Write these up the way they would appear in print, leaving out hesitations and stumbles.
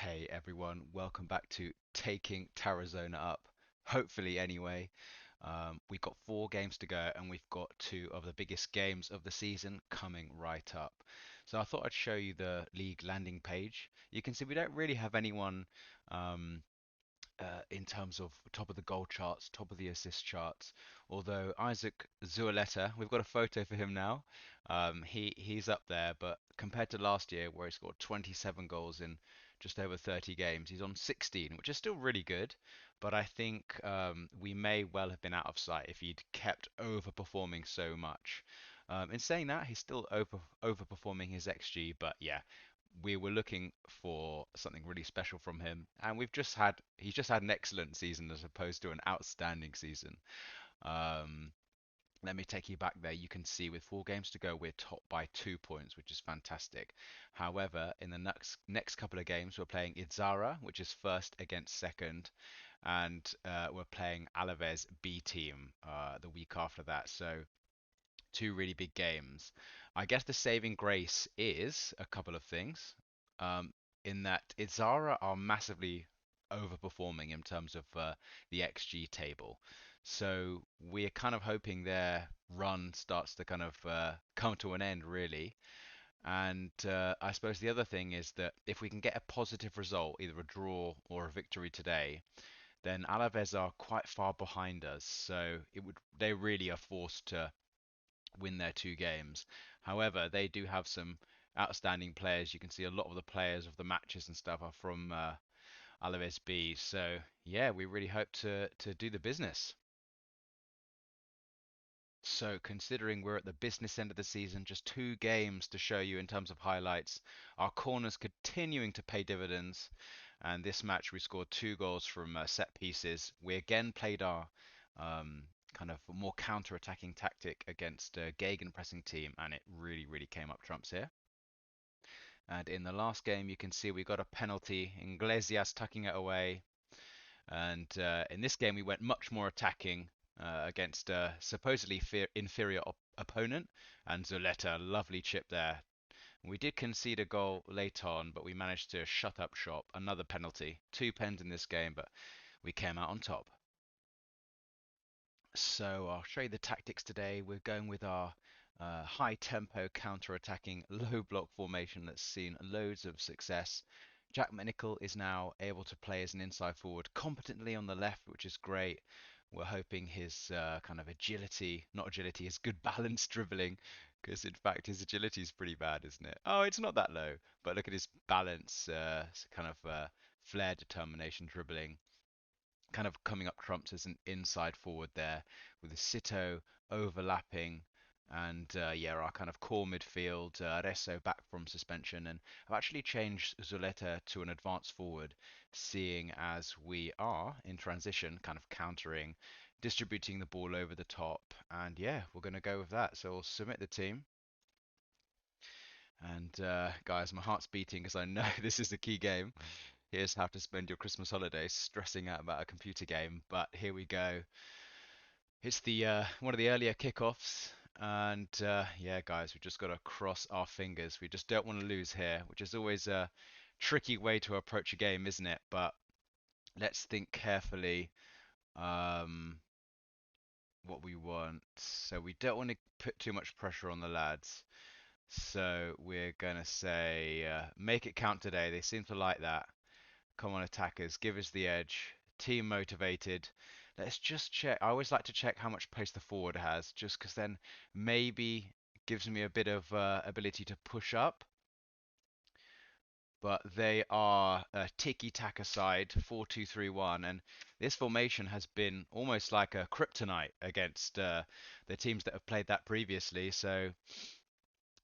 Hey everyone, welcome back to Taking Tarazona Up. Hopefully, anyway. We've got 4 games to go, and we've got two of the biggest games of the season coming right up. So I thought I'd show you the league landing page. You can see we don't really have anyone um, in terms of top of the goal charts, top of the assist charts. Although Isaac Zualeta, we've got a photo for him now. He's up there, but compared to last year, where he scored 27 goals in just over 30 games, he's on 16, which is still really good. But I think we may well have been out of sight if he'd kept overperforming so much. In saying that, he's still overperforming his XG, but yeah, we were looking for something really special from him, and he's just had an excellent season as opposed to an outstanding season. Um, Let me take you back there. You can see with 4 games to go, we're top by 2 points, which is fantastic. However, in the next couple of games, we're playing Izzara, which is first against second, and we're playing Alaves B team the week after that. So two really big games. I guess the saving grace is a couple of things. Um, in that Izara are massively overperforming in terms of the XG table. So we're kind of hoping their run starts to kind of come to an end, really. And I suppose the other thing is that if we can get a positive result, either a draw or a victory today, then Alaves are quite far behind us. So they really are forced to win their 2 games. However, they do have some outstanding players. You can see a lot of the players of the matches and stuff are from Alaves B. So yeah, we really hope to do the business. So considering we're at the business end of the season, just 2 games to show you in terms of highlights. Our corners continuing to pay dividends, and this match we scored 2 goals from set pieces. We again played our kind of more counter-attacking tactic against a Gegenpressing team, and it really came up trumps here. And in the last game, you can see we got a penalty, Iglesias tucking it away. And in this game, we went much more attacking against a supposedly inferior opponent. And Zuleta, lovely chip there. We did concede a goal late on, but we managed to shut up shop. Another penalty. 2 pens in this game, but we came out on top. So I'll show you the tactics today. We're going with our high tempo counter-attacking low block formation that's seen loads of success. Jack MacNicol is now able to play as an inside forward competently on the left, which is great. We're hoping his kind of agility, not agility, his good balance dribbling, because in fact his agility is pretty bad, isn't it? Oh, it's not that low, but look at his balance, kind of flair, determination, dribbling kind of coming up trumps as an inside forward there with the Sito overlapping and yeah, our kind of core midfield, Resso back from suspension, and I've actually changed Zuleta to an advanced forward, seeing as we are in transition, kind of countering, distributing the ball over the top, and yeah, we're going to go with that. So we'll submit the team. And guys, my heart's beating because I know this is the key game. Here's how to spend your Christmas holidays stressing out about a computer game. But here we go. It's the one of the earlier kickoffs, and yeah, guys, we just got to cross our fingers. We just don't want to lose here, which is always a tricky way to approach a game, isn't it? But let's think carefully um, what we want. So we don't want to put too much pressure on the lads. So we're gonna say make it count today. They seem to like that. Come on, attackers, give us the edge. Team motivated. Let's just check. I always like to check how much pace the forward has, just because then maybe gives me a bit of ability to push up. But they are a tiki-taka side, 4-2-3-1, and this formation has been almost like a kryptonite against the teams that have played that previously. So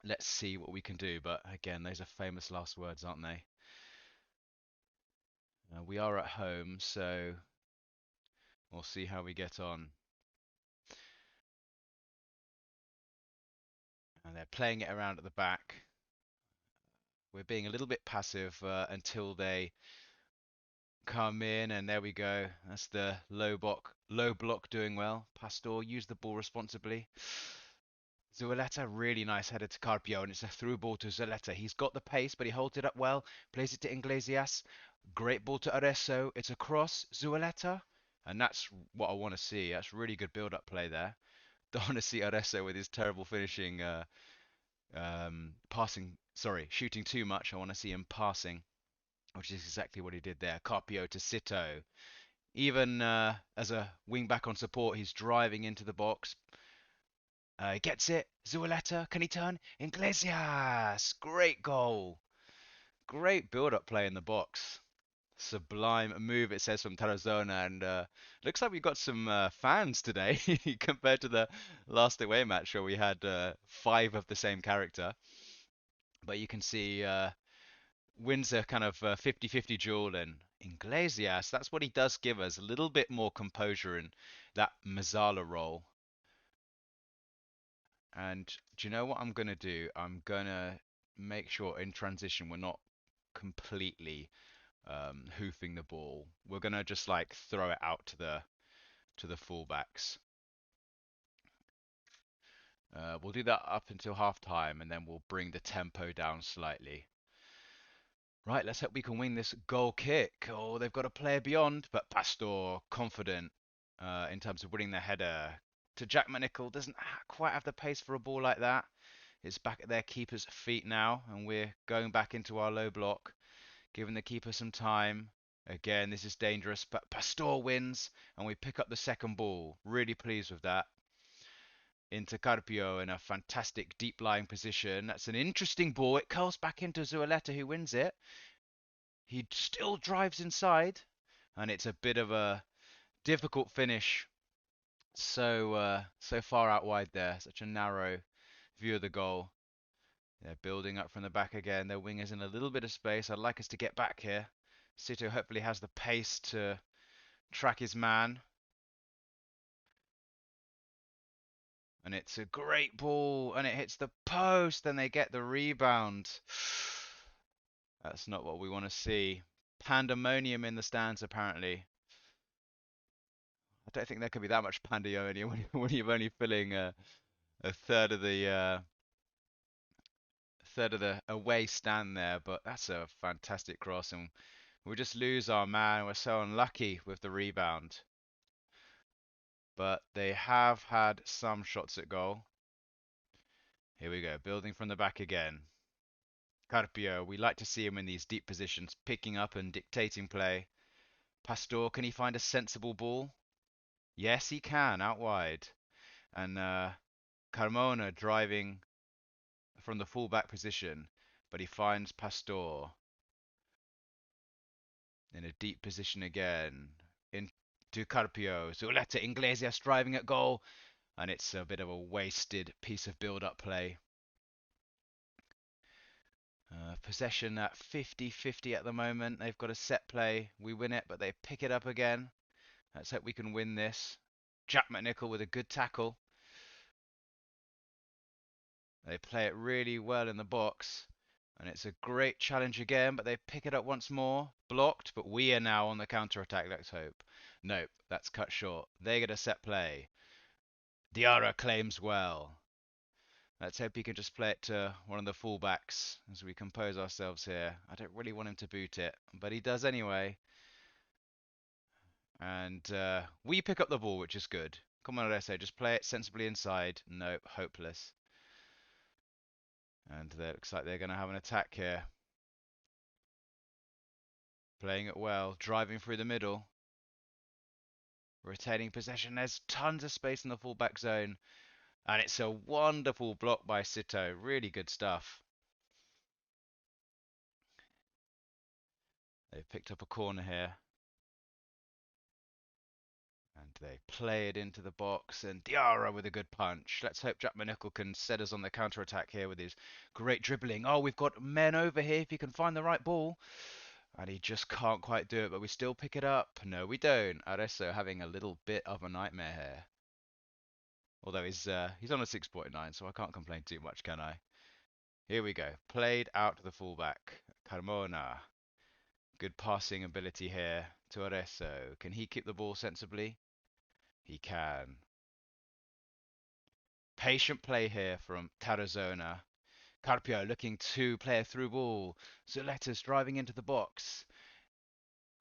let's see what we can do. But again, those are famous last words, aren't they? We are at home, so we'll see how we get on. And they're playing it around at the back. We're being a little bit passive until they come in, and there we go. That's the low block doing well. Pastor, use the ball responsibly. Zueleta, really nice header to Carpio, and it's a through ball to Zueleta. He's got the pace, but he holds it up well. Plays it to Iglesias. Great ball to Areso. It's a cross. Zueleta. And that's what I want to see. That's really good build-up play there. Don't want to see Areso with his terrible finishing, passing. Sorry, shooting too much. I want to see him passing, which is exactly what he did there. Carpio to Sito. Even as a wing back on support, he's driving into the box. He gets it. Zueleta, can he turn? Iglesias! Great goal. Great build-up play in the box. Sublime move, it says from Tarazona, and looks like we've got some fans today compared to the last away match where we had five of the same character. But you can see wins a kind of 50-50 duel, and Iglesias, that's what he does give us, a little bit more composure in that Mazzala role. And do you know what I'm going to do? I'm going to make sure in transition we're not completely hoofing the ball. We're going to just like throw it out to the fullbacks. We'll do that up until half time, and then we'll bring the tempo down slightly. Right, let's hope we can win this goal kick. Oh, they've got a player beyond, but Pastor confident in terms of winning the header. To Jack MacNicol, doesn't quite have the pace for a ball like that. It's back at their keeper's feet now, and we're going back into our low block, giving the keeper some time. Again, this is dangerous, but Pastor wins, and we pick up the second ball. Really pleased with that. Into Carpio in a fantastic deep lying position. That's an interesting ball. It curls back into Zueleta, who wins it. He still drives inside, and it's a bit of a difficult finish. So far out wide there. Such a narrow view of the goal. They're building up from the back again. Their wingers in a little bit of space. I'd like us to get back here. Sito hopefully has the pace to track his man. And it's a great ball, and it hits the post, and they get the rebound. That's not what we want to see. Pandemonium in the stands, apparently. I don't think there could be that much pandemonium when you're only filling a third of the away stand there. But that's a fantastic cross, and we just lose our man. We're so unlucky with the rebound. But they have had some shots at goal. Here we go, building from the back again. Carpio, we like to see him in these deep positions, picking up and dictating play. Pastor, can he find a sensible ball? Yes, he can, out wide. And Carmona driving from the fullback position, but he finds Pastor in a deep position again. Into Carpio. Zuleta Iglesias driving at goal, and it's a bit of a wasted piece of build-up play. Possession at 50-50 at the moment. They've got a set play. We win it, but they pick it up again. Let's hope we can win this. Jack MacNicol with a good tackle. They play it really well in the box. And it's a great challenge again, but they pick it up once more. Blocked, but we are now on the counter-attack, let's hope. Nope, that's cut short. They get a set play. Diarra claims well. Let's hope he can just play it to one of the fullbacks as we compose ourselves here. I don't really want him to boot it, but he does anyway. And we pick up the ball, which is good. Come on, Alessio, just play it sensibly inside. Nope, hopeless. And it looks like they're going to have an attack here. Playing it well, driving through the middle. Retaining possession. There's tons of space in the fullback zone. And it's a wonderful block by Sito. Really good stuff. They've picked up a corner here. And they play it into the box, and Diarra with a good punch. Let's hope Jack MacNicol can set us on the counter-attack here with his great dribbling. Oh, we've got men over here if he can find the right ball. And he just can't quite do it, but we still pick it up. No, we don't. Areso having a little bit of a nightmare here. Although he's on a 6.9, so I can't complain too much, can I? Here we go. Played out to the fullback. Carmona. Good passing ability here to Areso. Can he keep the ball sensibly? He can. Patient play here from Tarazona. Carpio looking to play a through ball. Zuletta's driving into the box.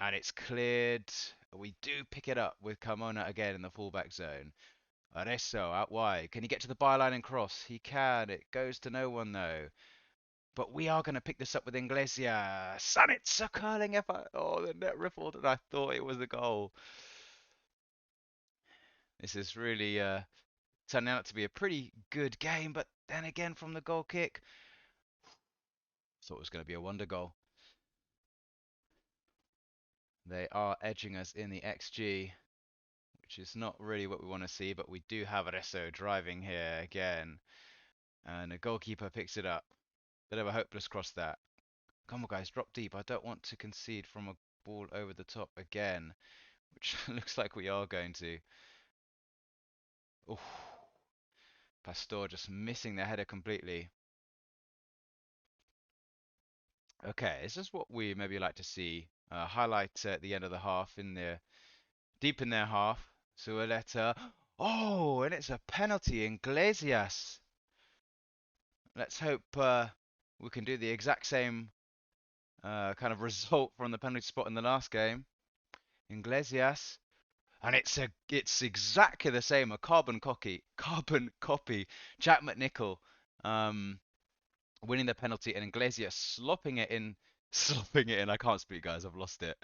And it's cleared. We do pick it up with Carmona again in the fullback zone. Areso out wide. Can he get to the byline and cross? He can. It goes to no one though. But we are going to pick this up with Iglesias. And it's a curling effort. Oh, the net riffled and I thought it was a goal. This is really turning out to be a pretty good game. But then again, from the goal kick, thought it was going to be a wonder goal. They are edging us in the XG, which is not really what we want to see, but we do have Resso driving here again. And the goalkeeper picks it up. Bit of a hopeless cross that. Come on, guys, drop deep. I don't want to concede from a ball over the top again, which looks like we are going to. Oh, Pastor just missing their header completely. Okay, this is what we maybe like to see. Highlight at the end of the half in the deep in their half. Sueleta. Oh, and it's a penalty. Iglesias. Let's hope we can do the exact same kind of result from the penalty spot in the last game. Iglesias. And it's exactly the same, a carbon copy. Jack MacNicol winning the penalty and Iglesias slopping it in, slopping it in. I can't speak, guys. I've lost it.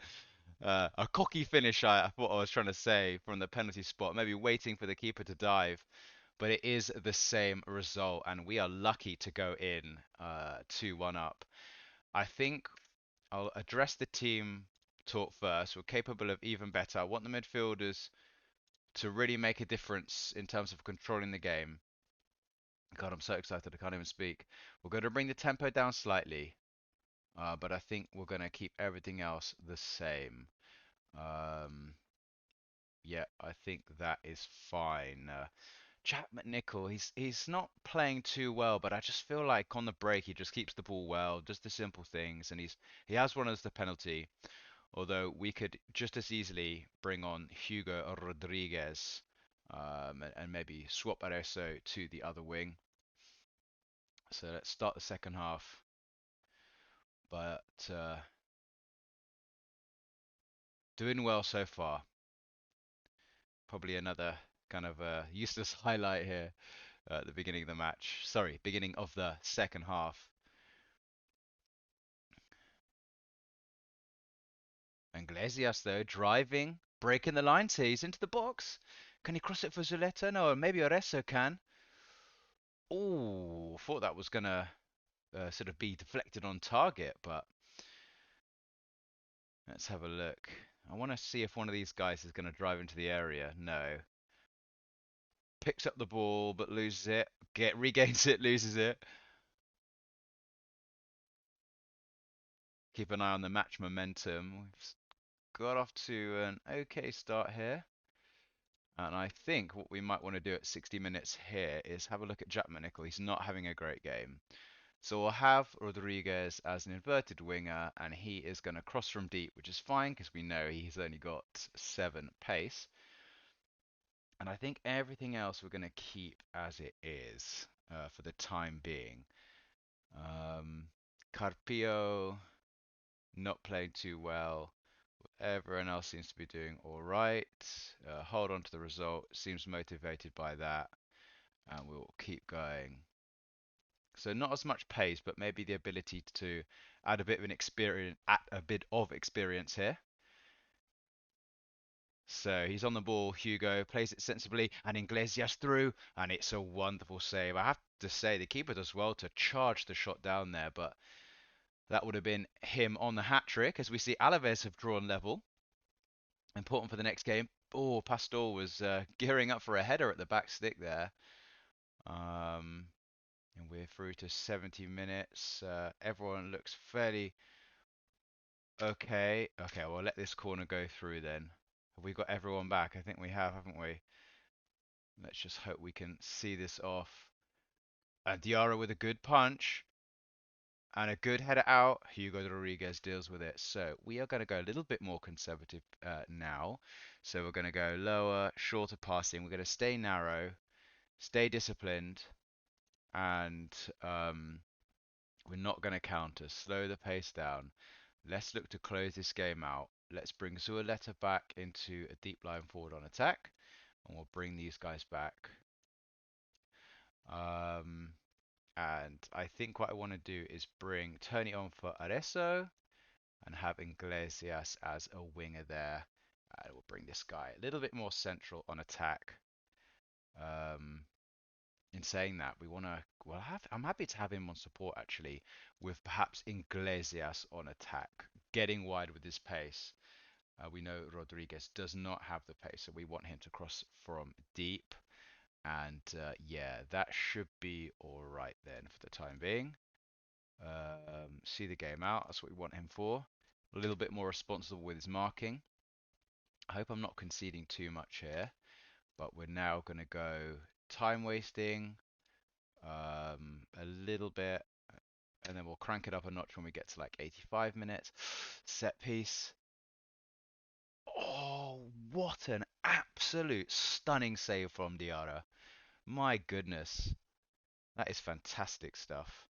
A cocky finish, I thought I was trying to say from the penalty spot, maybe waiting for the keeper to dive, but it is the same result, and we are lucky to go in 2-1 up. I think I'll address the team talk first. We're capable of even better. I want the midfielders to really make a difference in terms of controlling the game. God, I'm so excited I can't even speak. We're going to bring the tempo down slightly, but I think we're going to keep everything else the same. Um, yeah, I think that is fine. Jack MacNicol, he's not playing too well, but I just feel like on the break he just keeps the ball well, does the simple things, and he has won us the penalty. Although we could just as easily bring on Hugo Rodriguez and maybe swap Areso to the other wing. So let's start the second half. But doing well so far. Probably another kind of useless highlight here at the beginning of the match. Sorry, beginning of the second half. Iglesias, though, driving, breaking the lines here. He's into the box. Can he cross it for Zuleta? No, maybe Oresso can. Oh, thought that was going to sort of be deflected on target, but let's have a look. I want to see if one of these guys is going to drive into the area. No. Picks up the ball, but loses it. Regains it, loses it. Keep an eye on the match momentum. We've got off to an okay start here. And I think what we might want to do at 60 minutes here is have a look at Jack MacNicol. He's not having a great game. So we'll have Rodriguez as an inverted winger, and he is going to cross from deep, which is fine because we know he's only got 7 pace. And I think everything else we're going to keep as it is for the time being. Carpio not playing too well. Everyone else seems to be doing all right. Hold on to the result. Seems motivated by that, and we'll keep going. So not as much pace, but maybe the ability to add a bit of experience here. So he's on the ball. Hugo plays it sensibly, and Iglesias through, and it's a wonderful save. I have to say the keeper does well to charge the shot down there, but that would have been him on the hat trick. As we see, Alaves have drawn level. Important for the next game. Oh, Pastor was gearing up for a header at the back stick there. And we're through to 70 minutes. Everyone looks fairly okay. Okay, well, let this corner go through then. Have we got everyone back? I think we have, haven't we? Let's just hope we can see this off. And Diarra with a good punch and a good header out. Hugo Rodriguez deals with it. So we are going to go a little bit more conservative now. So we're going to go lower, shorter passing. We're going to stay narrow. stay disciplined, and we're not going to counter. Slow the pace down. Let's look to close this game out. Let's bring Zualeta back into a deep line forward on attack, and we'll bring these guys back. Um, and I think what I want to do is bring Tony on for Arezzo and have Iglesias as a winger there. And we'll bring this guy a little bit more central on attack. Um, in saying that, we want to, well, I'm happy to have him on support actually, with perhaps Iglesias on attack, getting wide with his pace. We know Rodriguez does not have the pace, so we want him to cross from deep. And yeah, that should be all right then for the time being. See the game out. That's what we want him for. A little bit more responsible with his marking. I hope I'm not conceding too much here, but we're now going to go time wasting a little bit, and then we'll crank it up a notch when we get to like 85 minutes. Set piece. Oh, what an absolute stunning save from Diarra. My goodness. That is fantastic stuff.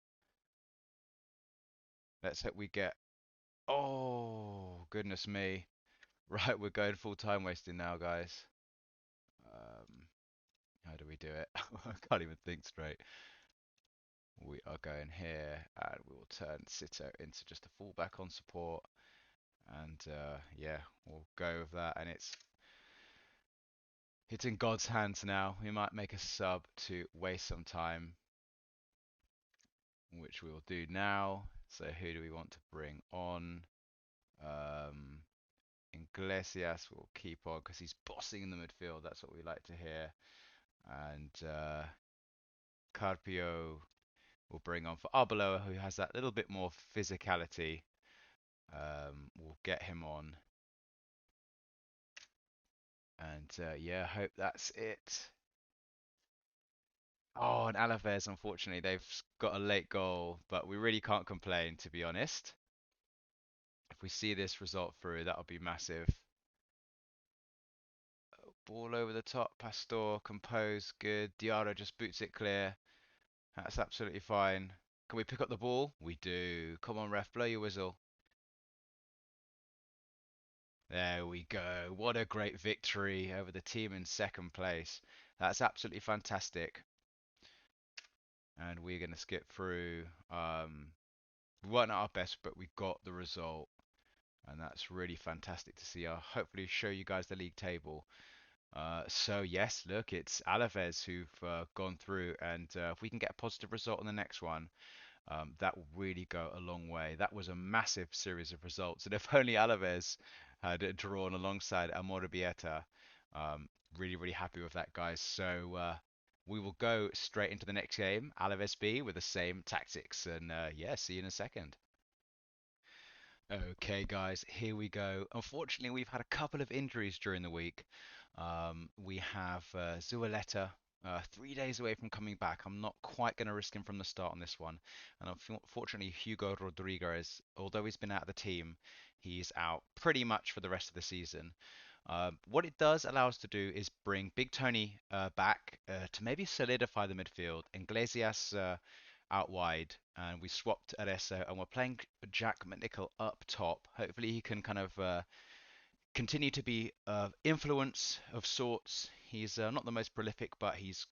Let's hope we get... Oh, goodness me. Right, we're going full time wasting now, guys. Um, how do we do it? I can't even think straight. We are going here, and we will turn Sito into just a fullback on support. And yeah, we'll go with that. And it's in God's hands now. We might make a sub to waste some time, which we will do now. So who do we want to bring on? Um, Iglesias will keep on because he's bossing in the midfield. That's what we like to hear. And Carpio will bring on for Arbeloa, who has that little bit more physicality. We'll get him on. And yeah, hope that's it. Oh, and Alaves, unfortunately, they've got a late goal, but we really can't complain, to be honest. If we see this result through, that'll be massive. Ball over the top, Pastor, composed, good. Diarra just boots it clear. That's absolutely fine. Can we pick up the ball? We do. Come on, ref, blow your whistle. There we go. What a great victory over the team in second place. That's absolutely fantastic. And we're going to skip through. We weren't at our best, but we got the result. And that's really fantastic to see. I'll hopefully show you guys the league table. So yes, look, it's Alaves who've gone through, and if we can get a positive result on the next one, that will really go a long way. That was a massive series of results, and if only Alaves had drawn alongside Amorebieta, really, really happy with that, guys. So we will go straight into the next game, Alaves B, with the same tactics, and yeah, see you in a second. Okay, guys, here we go. Unfortunately, we've had a couple of injuries during the week. We have Zualeta 3 days away from coming back. I'm not quite going to risk him from the start on this one. And unfortunately, Hugo Rodriguez, although he's been out of the team, he's out pretty much for the rest of the season. What it does allow us to do is bring Big Tony back to maybe solidify the midfield. Iglesias out wide, and we swapped Arezzo, and we're playing Jack MacNicol up top. Hopefully, he can kind of continue to be influence of sorts. He's not the most prolific, but he's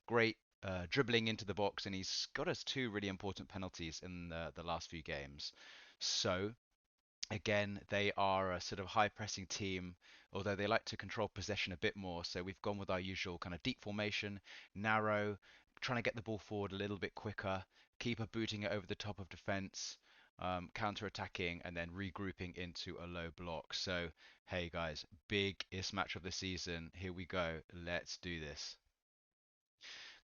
great dribbling into the box, and he's got us two really important penalties in the last few games. So again, they are a sort of high pressing team, although they like to control possession a bit more. So we've gone with our usual kind of deep formation, narrow, trying to get the ball forward a little bit quicker, keeper booting it over the top of defense, counter attacking, and then regrouping into a low block. So, hey guys, biggest match of the season. Here we go. Let's do this.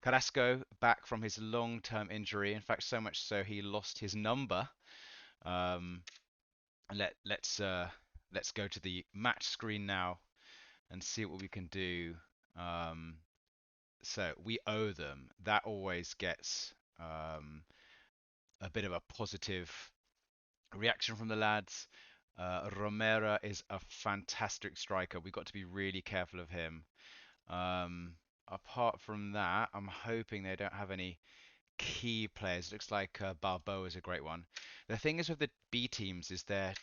Carrasco back from his long-term injury. In fact, so much so he lost his number. Um, let's go to the match screen now and see what we can do. Um, so we owe them. That always gets a bit of a positive reaction from the lads. Romero is a fantastic striker. We've got to be really careful of him. Um, apart from that, I'm hoping they don't have any key players. Looks like Balboa is a great one. The thing is with the B teams is their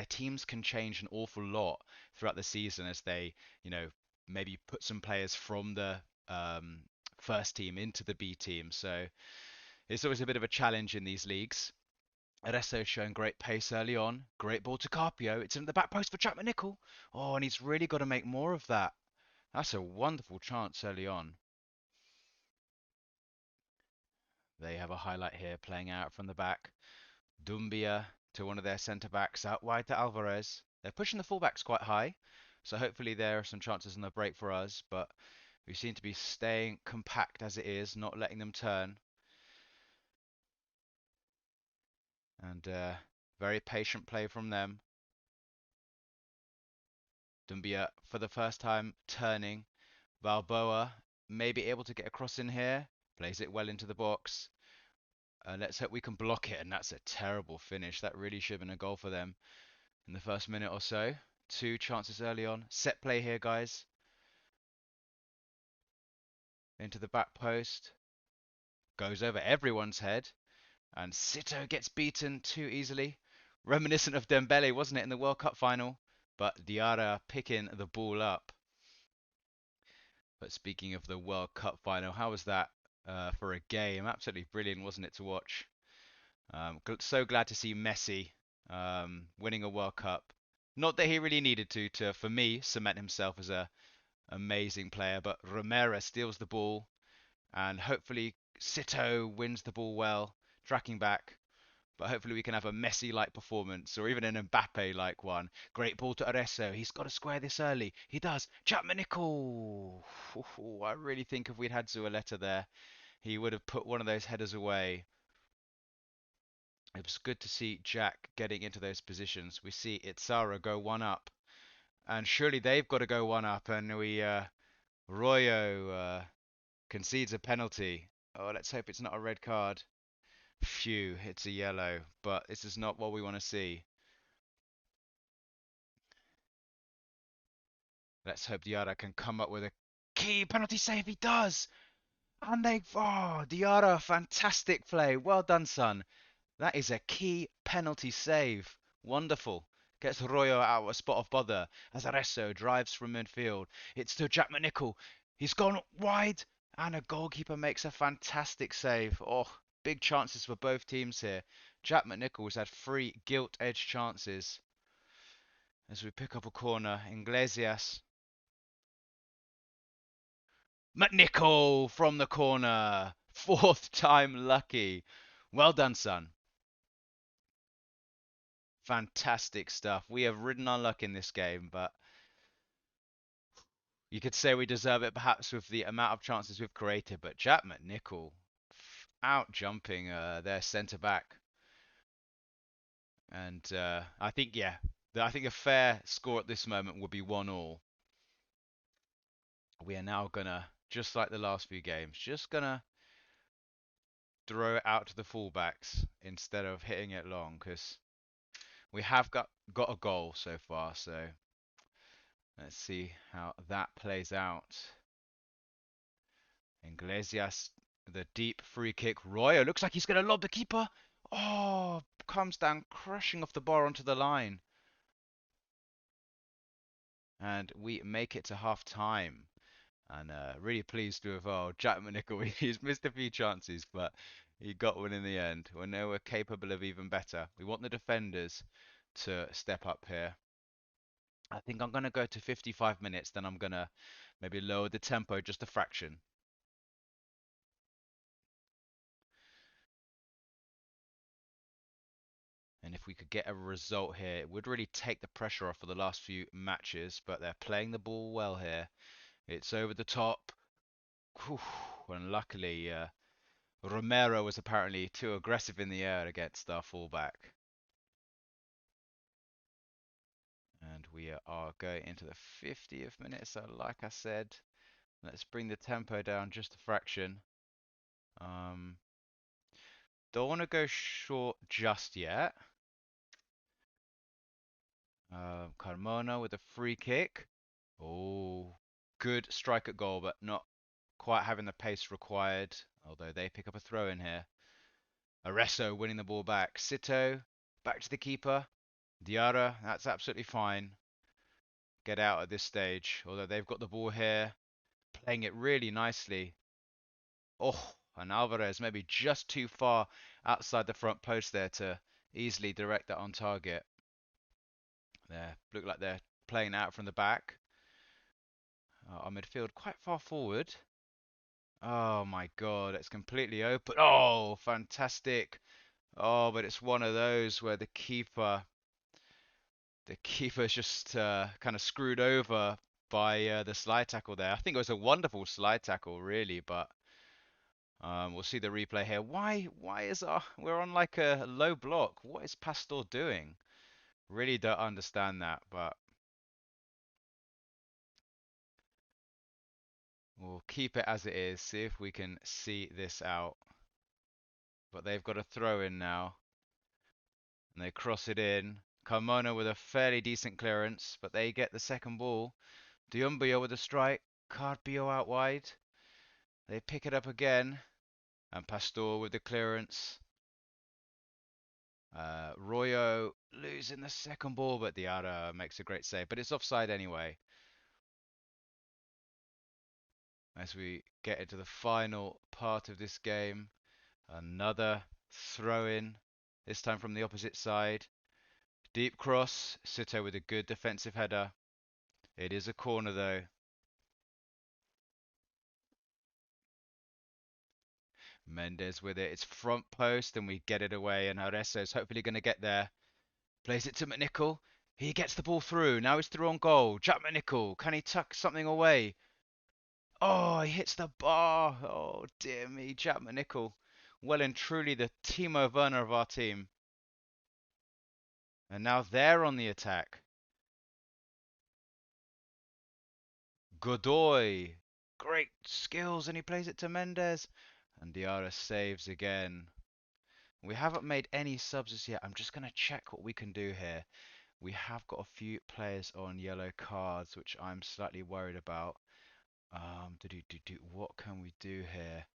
teams can change an awful lot throughout the season as they, you know, maybe put some players from the um, first team into the B team. So it's always a bit of a challenge in these leagues. Adesso showing great pace early on. Great ball to Carpio. It's in the back post for MacNicol. Oh, and he's really got to make more of that. That's a wonderful chance early on. They have a highlight here playing out from the back. Dumbia to one of their centre backs out wide to Alvarez. They're pushing the fullbacks quite high, so hopefully there are some chances on the break for us, but we seem to be staying compact as it is, not letting them turn. And very patient play from them. Dumbia for the first time turning. Balboa may be able to get across in here. Plays it well into the box. Let's hope we can block it, and that's a terrible finish. That really should have been a goal for them in the first minute or so. Two chances early on. Set play here, guys. Into the back post. Goes over everyone's head. And Sito gets beaten too easily. Reminiscent of Dembele, wasn't it, in the World Cup final? But Diarra picking the ball up. But speaking of the World Cup final, how was that for a game? Absolutely brilliant, wasn't it, to watch? So glad to see Messi winning a World Cup. Not that he really needed to, for me, cement himself as a amazing player, but Romero steals the ball, and hopefully Sito wins the ball well, tracking back. But hopefully we can have a Messi-like performance, or even an Mbappe-like one. Great ball to Arezzo. He's got to square this early. He does. MacNicol. I really think if we'd had Zualeta there, he would have put one of those headers away. It was good to see Jack getting into those positions. We see Itzara go one up, and surely they've got to go one up, and Royo concedes a penalty. Oh, let's hope it's not a red card. Phew, it's a yellow, but this is not what we want to see. Let's hope Diarra can come up with a key penalty save. He does! Diarra, fantastic play. Well done, son. That is a key penalty save. Wonderful. Gets Royo out of a spot of bother as Arezzo drives from midfield. It's to Jack MacNicol. He's gone wide, and a goalkeeper makes a fantastic save. Oh, big chances for both teams here. Jack MacNicol's had three gilt-edged chances as we pick up a corner. Iglesias. MacNicol from the corner. Fourth time lucky. Well done, son. Fantastic stuff. We have ridden our luck in this game, but you could say we deserve it perhaps with the amount of chances we've created. But Jack MacNicol out jumping their centre back, and I think I think a fair score at this moment would be 1-1. We are now gonna, just like the last few games, just gonna throw it out to the fullbacks instead of hitting it long because we have got a goal so far. So let's see how that plays out. Iglesias, the deep free kick. Royo looks like he's going to lob the keeper. Oh, comes down crushing off the bar onto the line. And we make it to half time. And really pleased with Jack MacNicol. He's missed a few chances, but he got one in the end. We know we're capable of even better. We want the defenders to step up here. I think I'm going to go to 55 minutes, then I'm going to maybe lower the tempo just a fraction. And if we could get a result here, it would really take the pressure off for the last few matches. But they're playing the ball well here. It's over the top. Whew. And luckily, Romero was apparently too aggressive in the air against our fullback. And we are going into the 50th minute. So like I said, let's bring the tempo down just a fraction. Um, don't want to go short just yet. Carmona with a free kick. Oh, good strike at goal, but not quite having the pace required, although they pick up a throw in here. Areso winning the ball back. Sito back to the keeper. Diarra, that's absolutely fine. Get out at this stage, although they've got the ball here, playing it really nicely. Oh, and Alvarez maybe just too far outside the front post there to easily direct that on target. There, look like they're playing out from the back. Our midfield quite far forward. Oh my God, it's completely open. Oh, fantastic. Oh, but it's one of those where the keeper's just kind of screwed over by the slide tackle there. I think it was a wonderful slide tackle, really, but we'll see the replay here. Why is we're on like a low block? What is Pastor doing? Really don't understand that, but we'll keep it as it is. See if we can see this out. But they've got a throw in now, and they cross it in. Carmona with a fairly decent clearance, but they get the second ball. Diumbio with a strike. Carpio out wide. They pick it up again. And Pastor with the clearance. Royo losing the second ball, but Diarra makes a great save. But it's offside anyway. As we get into the final part of this game. Another throw in. This time from the opposite side. Deep cross. Sito with a good defensive header. It is a corner though. Mendes with it. It's front post and we get it away. And Areso's hopefully going to get there. Plays it to MacNicol. He gets the ball through. Now he's through on goal. Jack MacNicol. Can he tuck something away? Oh, he hits the bar. Oh, dear me. Jack MacNicol. Well and truly the Timo Werner of our team. And now they're on the attack. Godoy. Great skills. And he plays it to Mendes. And Diarra saves again. We haven't made any subs as yet. I'm just going to check what we can do here. We have got a few players on yellow cards, which I'm slightly worried about. What can we do here?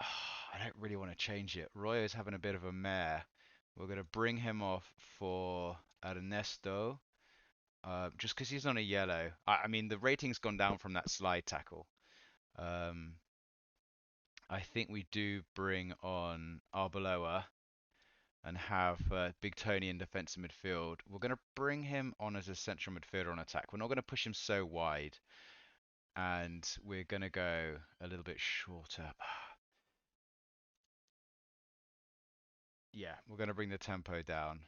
I don't really want to change it. Roy is having a bit of a mare. We're going to bring him off for Ernesto, just because he's on a yellow. I mean, the rating's gone down from that slide tackle. I think we do bring on Arbeloa and have Big Tony in defensive midfield. We're going to bring him on as a central midfielder on attack. We're not going to push him so wide. And we're going to go a little bit shorter. Yeah, we're going to bring the tempo down.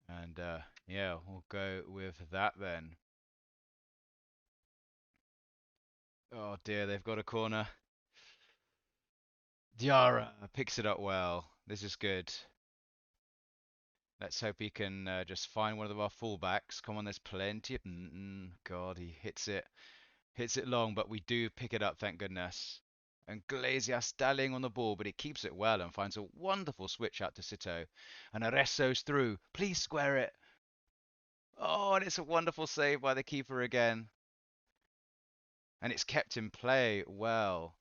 And yeah, we'll go with that then. Oh dear, they've got a corner. Diarra picks it up well. This is good. Let's hope he can just find one of our fullbacks. Come on, there's plenty. God, he hits it. Hits it long, but we do pick it up, thank goodness. And Glazier stalling on the ball, but he keeps it well and finds a wonderful switch out to Sito. And Aresso's through. Please square it. Oh, and it's a wonderful save by the keeper again. And it's kept in play well.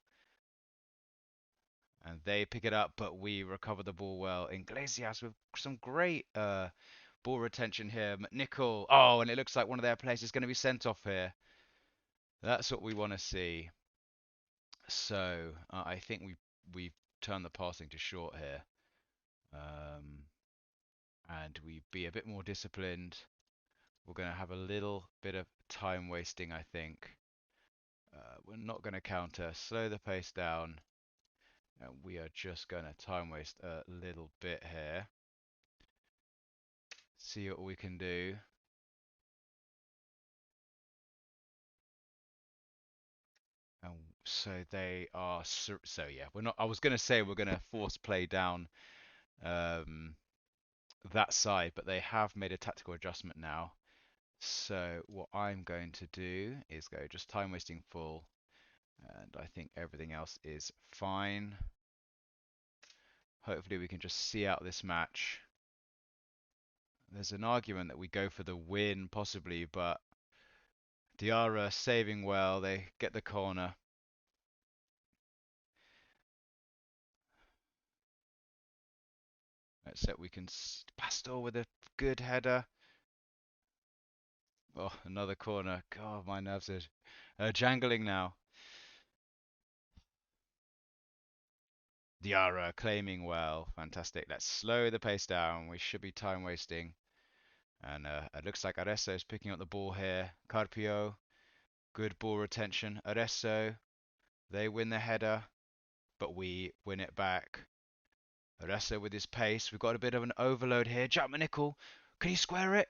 And they pick it up, but we recover the ball well. Iglesias with some great ball retention here. MacNicol. Oh, and it looks like one of their players is going to be sent off here. That's what we want to see. So I think we've turned the passing to short here. And we be a bit more disciplined. We're going to have a little bit of time wasting, I think. We're not going to counter. Slow the pace down. And we are just going to time waste a little bit here. See what we can do. And so they are. So yeah, we're not. I was going to say we're going to force play down that side, but they have made a tactical adjustment now. So what I'm going to do is go just time wasting full, and I think everything else is fine. Hopefully we can just see out this match. There's an argument that we go for the win possibly, but Diarra saving well. They get the corner. Let's see, we can Pastor with a good header. Oh, another corner. God, my nerves are jangling now. Diarra claiming well. Fantastic. Let's slow the pace down. We should be time wasting. And it looks like Aresso is picking up the ball here. Carpio, good ball retention. Aresso, they win the header, but we win it back. Aresso with his pace. We've got a bit of an overload here. Jack MacNicol, can he square it?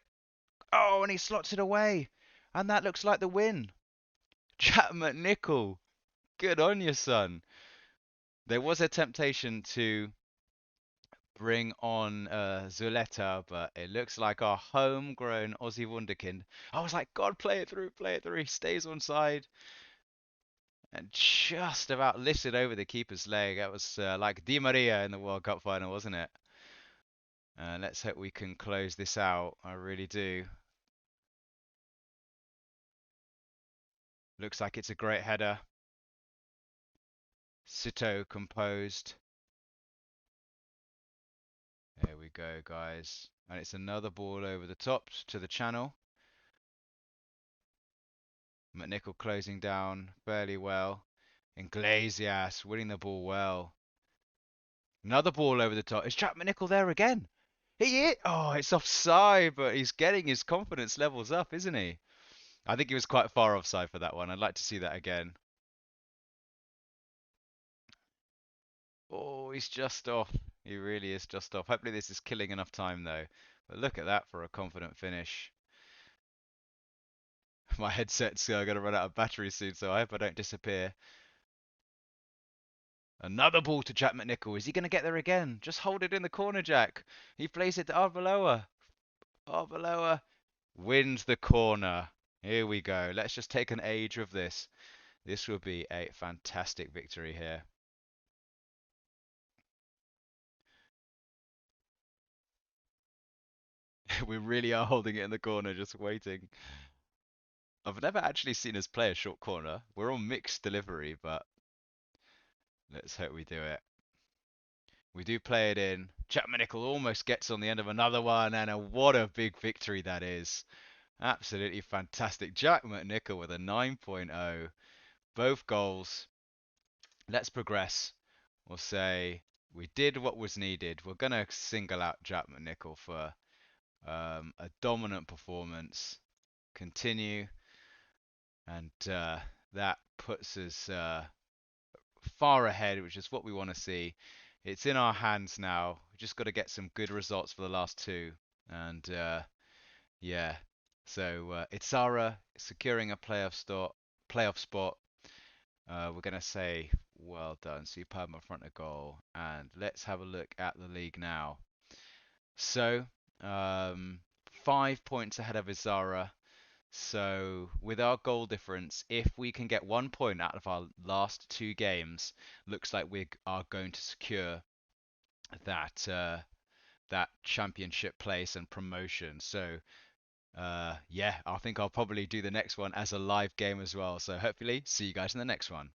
Oh, and he slots it away. And that looks like the win. Jack MacNicol, good on you, son. There was a temptation to bring on Zuleta, but it looks like our homegrown Aussie Wunderkind. I was like, God, play it through, play it through. He stays on side and just about lifted over the keeper's leg. That was like Di Maria in the World Cup final, wasn't it? Let's hope we can close this out. I really do. Looks like it's a great header. Sito composed. There we go, guys. And it's another ball over the top to the channel. MacNicol closing down fairly well. Iglesias winning the ball well. Another ball over the top. Is Jack MacNicol there again? He is. Oh, it's offside, but he's getting his confidence levels up, isn't he? I think he was quite far offside for that one. I'd like to see that again. Oh, he's just off. He really is just off. Hopefully this is killing enough time though. But look at that for a confident finish. My headset's going to run out of battery soon, so I hope I don't disappear. Another ball to Jack MacNicol. Is he going to get there again? Just hold it in the corner, Jack. He plays it to Arbeloa. Arbeloa wins the corner. Here we go. Let's just take an age of this. This will be a fantastic victory here. We really are holding it in the corner, just waiting. I've never actually seen us play a short corner. We're on mixed delivery, but let's hope we do it. We do play it in. Jack MacNicol almost gets on the end of another one, and what a big victory that is. Absolutely fantastic. Jack MacNicol with a 9.0. Both goals. Let's progress. We'll say we did what was needed. We're going to single out Jack MacNicol for a dominant performance. Continue. And that puts us far ahead, which is what we want to see. It's in our hands now. We just got to get some good results for the last two. And yeah, so Itzara securing a playoff spot. We're gonna say well done, superb in front of goal. And let's have a look at the league now. So 5 points ahead of Izara. So with our goal difference, if we can get 1 point out of our last two games, looks like we are going to secure that that championship place and promotion. So yeah, I think I'll probably do the next one as a live game as well. So hopefully see you guys in the next one.